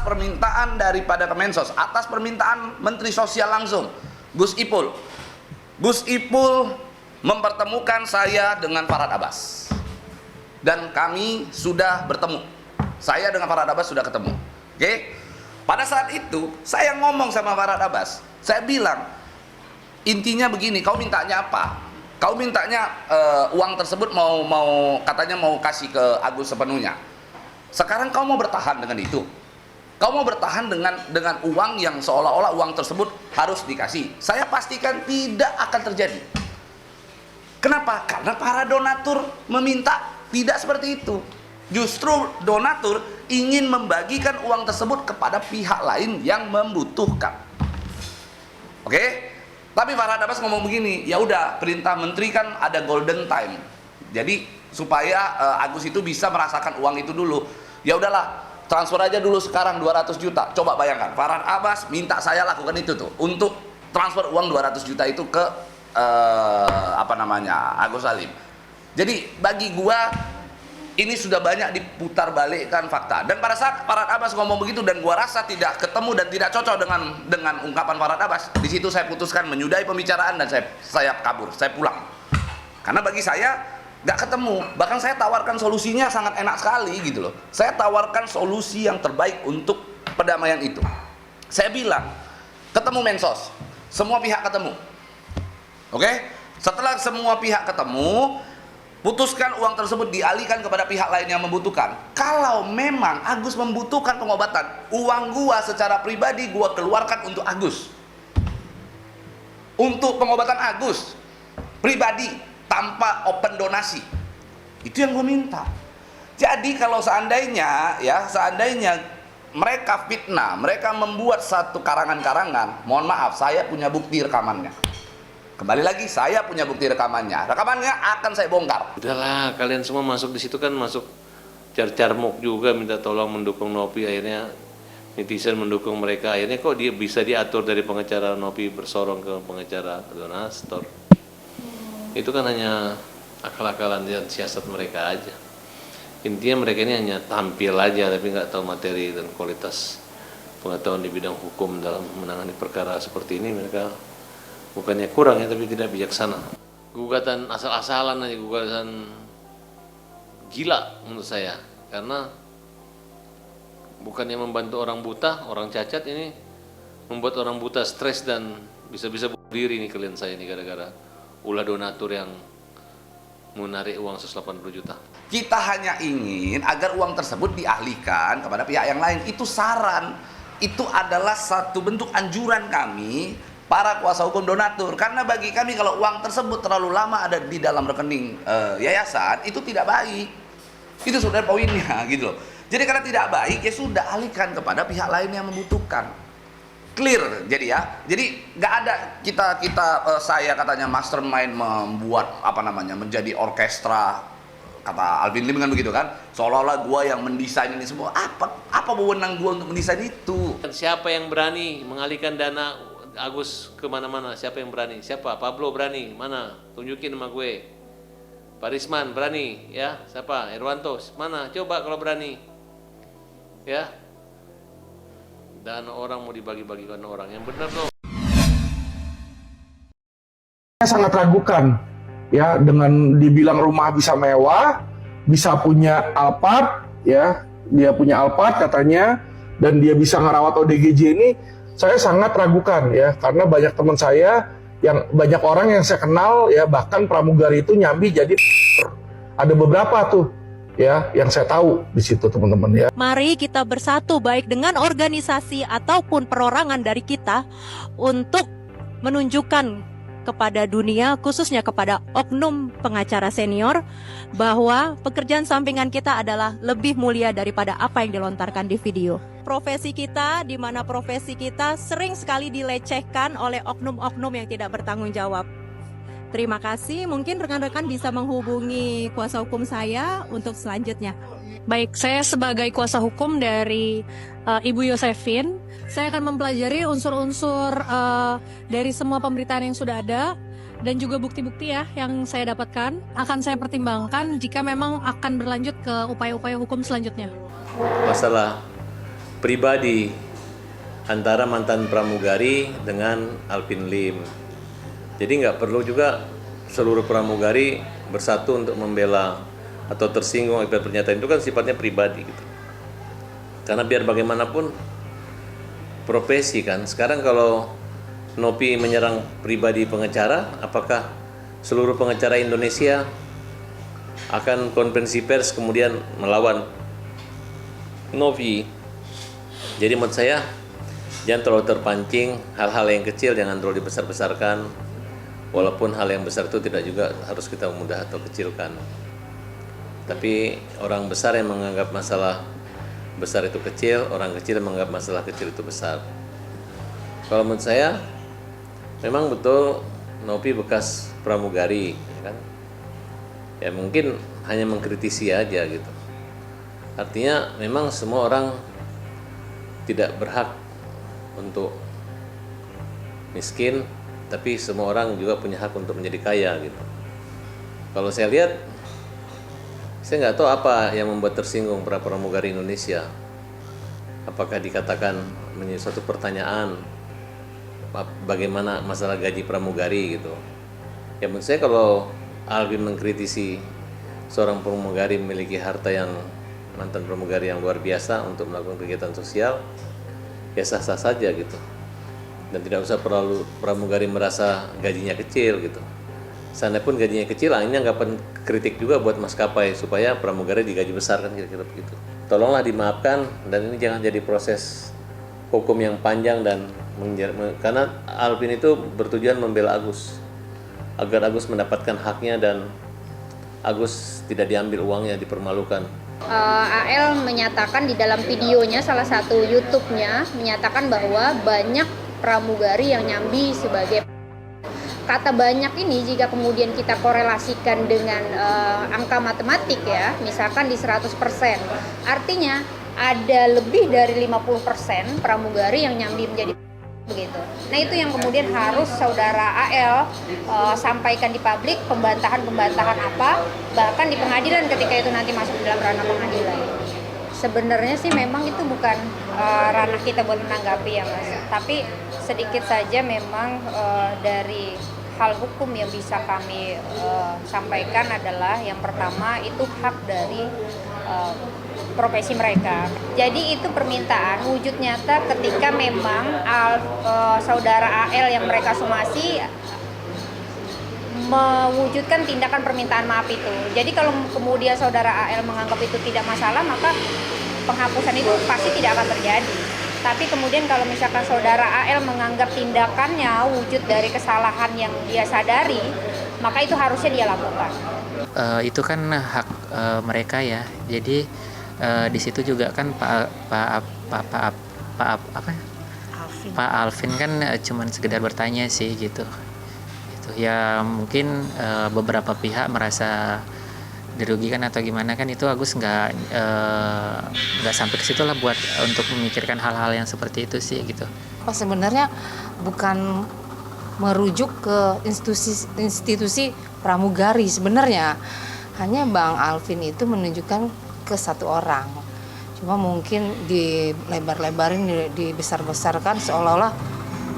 permintaan daripada Kemensos, atas permintaan Menteri Sosial langsung, Gus Ipul. Gus Ipul mempertemukan saya dengan Farhad Abbas. Dan kami sudah bertemu. Saya dengan Farhad Abbas sudah ketemu. Oke? Pada saat itu, saya ngomong sama Farhad Abbas. Saya bilang, intinya begini, kau mintanya apa? Kau mintanya uang tersebut katanya mau kasih ke Agus sepenuhnya. Sekarang kau mau bertahan dengan itu. Kau mau bertahan dengan uang yang seolah-olah uang tersebut harus dikasih. Saya pastikan tidak akan terjadi. Kenapa? Karena para donatur meminta tidak seperti itu. Justru donatur ingin membagikan uang tersebut kepada pihak lain yang membutuhkan. Oke? Tapi Farhad Abbas ngomong begini, ya udah, perintah menteri kan ada golden time. Jadi supaya Agus itu bisa merasakan uang itu dulu. Ya udahlah, transfer aja dulu sekarang 200 juta. Coba bayangkan, Farhad Abbas minta saya lakukan itu tuh untuk transfer uang 200 juta itu ke Agus Salim. Jadi bagi gua ini sudah banyak diputar balikkan fakta. Dan pada saat Farhad Abbas ngomong begitu dan gua rasa tidak ketemu dan tidak cocok dengan ungkapan Farhad Abbas, di situ saya putuskan menyudahi pembicaraan dan saya kabur, saya pulang. Karena bagi saya nggak ketemu. Bahkan saya tawarkan solusinya sangat enak sekali gitu loh. Saya tawarkan solusi yang terbaik untuk perdamaian itu. Saya bilang, ketemu Mensos, semua pihak ketemu. Oke? Setelah semua pihak ketemu, putuskan uang tersebut dialihkan kepada pihak lain yang membutuhkan. Kalau memang Agus membutuhkan pengobatan, uang gua secara pribadi gua keluarkan untuk Agus. Untuk pengobatan Agus pribadi tanpa open donasi. Itu yang gua minta. Jadi kalau seandainya mereka fitnah, mereka membuat satu karangan-karangan, mohon maaf, saya punya bukti rekamannya. Kembali lagi, saya punya bukti rekamannya. Rekamannya akan saya bongkar. Udahlah, kalian semua masuk di situ kan masuk carmuk juga minta tolong mendukung Nopi. Akhirnya netizen mendukung mereka. Akhirnya kok dia bisa diatur dari pengacara Nopi bersorong ke pengacara donatur. Itu kan hanya akal-akalan dan siasat mereka aja. Intinya mereka ini hanya tampil aja, tapi nggak tahu materi dan kualitas pengetahuan di bidang hukum dalam menangani perkara seperti ini. Mereka bukannya kurang ya, tapi tidak bijaksana. Gugatan asal-asalan aja, gugatan gila menurut saya. Karena bukannya membantu orang buta, orang cacat, ini membuat orang buta stres dan bisa-bisa bunuh diri nih kalian saya ini gara-gara ulah donatur yang menarik uang 180 juta. Kita hanya ingin agar uang tersebut dialihkan kepada pihak yang lain. Itu saran. Itu adalah satu bentuk anjuran kami para kuasa hukum donatur, karena bagi kami kalau uang tersebut terlalu lama ada di dalam rekening yayasan itu tidak baik. Itu sebenarnya poinnya gitu loh. Jadi karena tidak baik, ya sudah, alihkan kepada pihak lain yang membutuhkan. Clear jadi ya. Jadi nggak ada saya katanya mastermind membuat menjadi orkestra, kata Alvin Lim kan begitu kan, seolah-olah gua yang mendesain ini semua. Apa wewenang gua untuk mendesain itu? Siapa yang berani mengalihkan dana Agus kemana-mana? Siapa yang berani? Siapa? Pablo berani? Mana? Tunjukin sama gue. Pak Risman berani? Ya, siapa? Irwanto mana? Coba kalau berani. Ya. Dan orang mau dibagi-bagikan orang yang benar dong. Saya sangat ragukan ya, dengan dibilang rumah bisa mewah, bisa punya Alphard ya, dia punya Alphard katanya, dan dia bisa ngerawat ODGJ ini. Saya sangat ragukan ya, karena banyak teman saya, banyak orang yang saya kenal ya, bahkan pramugari itu nyambi jadi ada beberapa tuh ya yang saya tahu di situ teman-teman ya. Mari kita bersatu baik dengan organisasi ataupun perorangan dari kita untuk menunjukkan kepada dunia, khususnya kepada oknum pengacara senior, bahwa pekerjaan sampingan kita adalah lebih mulia daripada apa yang dilontarkan di video. Profesi kita, di mana profesi kita sering sekali dilecehkan oleh oknum-oknum yang tidak bertanggung jawab. Terima kasih, mungkin rekan-rekan bisa menghubungi kuasa hukum saya untuk selanjutnya. Baik, saya sebagai kuasa hukum dari Ibu Yosefin, saya akan mempelajari unsur-unsur dari semua pemberitaan yang sudah ada dan juga bukti-bukti ya yang saya dapatkan. Akan saya pertimbangkan jika memang akan berlanjut ke upaya-upaya hukum selanjutnya. Masalah pribadi antara mantan pramugari dengan Alvin Lim. Jadi nggak perlu juga seluruh pramugari bersatu untuk membela atau tersinggung akibat pernyataan itu, kan sifatnya pribadi gitu. Karena biar bagaimanapun profesi kan. Sekarang kalau Nopi menyerang pribadi pengacara, apakah seluruh pengacara Indonesia akan konferensi pers kemudian melawan Nopi? Jadi menurut saya jangan terlalu terpancing, hal-hal yang kecil jangan terlalu dibesar-besarkan. Walaupun hal yang besar itu tidak juga harus kita mudah atau kecilkan. Tapi orang besar yang menganggap masalah besar itu kecil, orang kecil yang menganggap masalah kecil itu besar. Kalau menurut saya memang betul Nopi bekas pramugari, ya kan? Ya mungkin hanya mengkritisi aja gitu. Artinya memang semua orang tidak berhak untuk miskin, tapi semua orang juga punya hak untuk menjadi kaya gitu. Kalau saya lihat, saya nggak tahu apa yang membuat tersinggung para pramugari Indonesia. Apakah dikatakan menjadi suatu pertanyaan bagaimana masalah gaji pramugari gitu. Ya menurut saya kalau Alvin mengkritisi seorang pramugari memiliki harta yang mantan pramugari yang luar biasa untuk melakukan kegiatan sosial, ya sah-sah saja gitu. Dan tidak usah perlu pramugari merasa gajinya kecil gitu. Seandainya pun gajinya kecil, ini anggapan kritik juga buat maskapai supaya pramugari digaji besar, kan kira-kira begitu. Tolonglah dimaafkan, dan ini jangan jadi proses hukum yang panjang dan karena Alvin itu bertujuan membela Agus agar Agus mendapatkan haknya dan Agus tidak diambil uangnya, dipermalukan. AL menyatakan di dalam videonya, salah satu YouTube-nya menyatakan bahwa banyak pramugari yang nyambi sebagai. Kata banyak ini jika kemudian kita korelasikan dengan angka matematik ya, misalkan di 100%, artinya ada lebih dari 50% pramugari yang nyambi menjadi begitu. Nah itu yang kemudian harus saudara AL sampaikan di publik, pembantahan apa, bahkan di pengadilan ketika itu nanti masuk dalam ranah pengadilan. Sebenarnya sih memang itu bukan ranah kita buat menanggapi ya Mas, tapi sedikit saja memang dari hal hukum yang bisa kami sampaikan adalah yang pertama itu hak dari profesi mereka. Jadi itu permintaan wujud nyata ketika memang saudara AL yang mereka somasi mewujudkan tindakan permintaan maaf itu. Jadi kalau kemudian saudara AL menganggap itu tidak masalah, maka penghapusan itu pasti tidak akan terjadi. Tapi kemudian kalau misalkan saudara AL menganggap tindakannya wujud dari kesalahan yang dia sadari, maka itu harusnya dia lakukan. Itu kan hak mereka ya. Jadi di situ juga kan Pak Alvin kan cuman sekedar bertanya sih gitu. Ya mungkin beberapa pihak merasa dirugikan atau gimana, kan itu Agus nggak sampai ke situ lah buat untuk memikirkan hal-hal yang seperti itu sih gitu. Sebenarnya bukan merujuk ke institusi pramugari sebenarnya, hanya Bang Alvin itu menunjukkan ke satu orang. Cuma mungkin dilebar-lebarin, dibesar-besarkan seolah-olah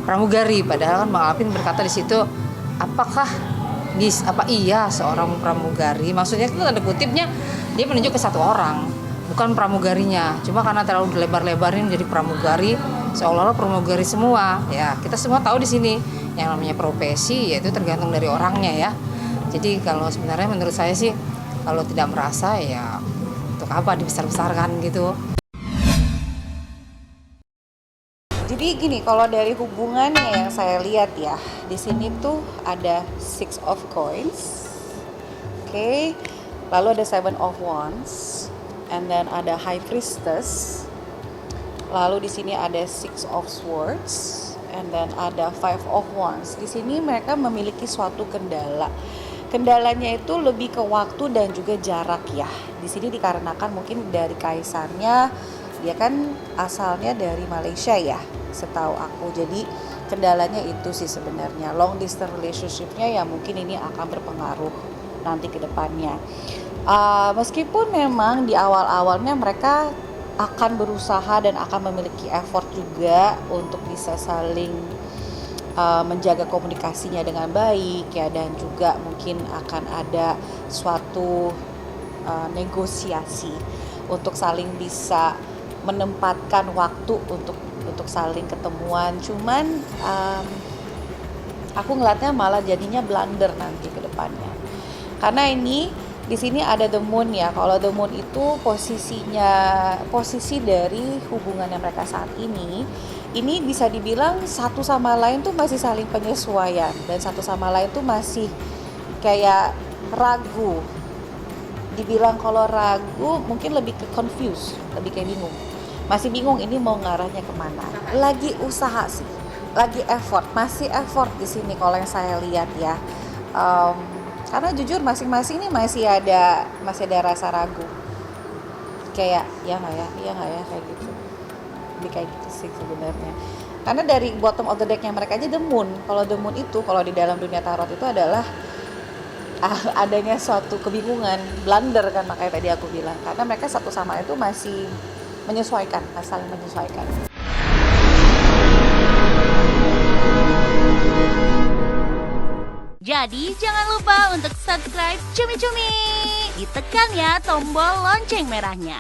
pramugari, padahal kan Bang Alvin berkata di situ apakah iya seorang pramugari, maksudnya itu tanda kutipnya dia menunjuk ke satu orang, bukan pramugarinya. Cuma karena terlalu dilebar-lebarin jadi pramugari, seolah-olah pramugari semua. Ya kita semua tahu di sini yang namanya profesi yaitu tergantung dari orangnya ya. Jadi kalau sebenarnya menurut saya sih kalau tidak merasa ya untuk apa dibesar-besarkan gitu. Jadi gini, kalau dari hubungannya yang saya lihat ya, di sini tuh ada Six of Coins, oke, lalu ada Seven of Wands, and then ada High Priestess, lalu di sini ada Six of Swords, and then ada Five of Wands. Di sini mereka memiliki suatu kendala. Kendalanya itu lebih ke waktu dan juga jarak ya. Di sini dikarenakan mungkin dari kaisarnya, dia kan asalnya dari Malaysia ya, setahu aku. Jadi kendalanya itu sih sebenarnya. Long distance relationship-nya ya mungkin ini akan berpengaruh nanti ke depannya. Meskipun memang di awal-awalnya mereka akan berusaha dan akan memiliki effort juga untuk bisa saling menjaga komunikasinya dengan baik ya, dan juga mungkin akan ada suatu negosiasi untuk saling bisa menempatkan waktu untuk saling ketemuan. Cuman aku ngeliatnya malah jadinya blunder nanti ke depannya, karena ini di sini ada the moon ya. Kalau the moon itu posisi dari hubungannya mereka saat ini bisa dibilang satu sama lain tuh masih saling penyesuaian, dan satu sama lain tuh masih kayak ragu. Dibilang kalau ragu mungkin lebih ke confused, lebih kayak bingung. Masih bingung ini mau ngarahnya kemana. Lagi usaha sih, lagi effort, masih effort di sini kalau yang saya lihat ya. Karena jujur masing-masing ini masih ada rasa ragu. Kayak ya nggak ya kayak gitu. Lebih kayak gitu sih sebenarnya. Karena dari bottom of the deck-nya mereka aja the moon. Kalau the moon itu kalau di dalam dunia tarot itu adalah adanya suatu kebingungan, blunder kan, makanya tadi aku bilang. Karena mereka satu sama itu masih menyesuaikan, saling menyesuaikan. Jadi jangan lupa untuk subscribe Cumi Cumi. Ditekan ya tombol lonceng merahnya.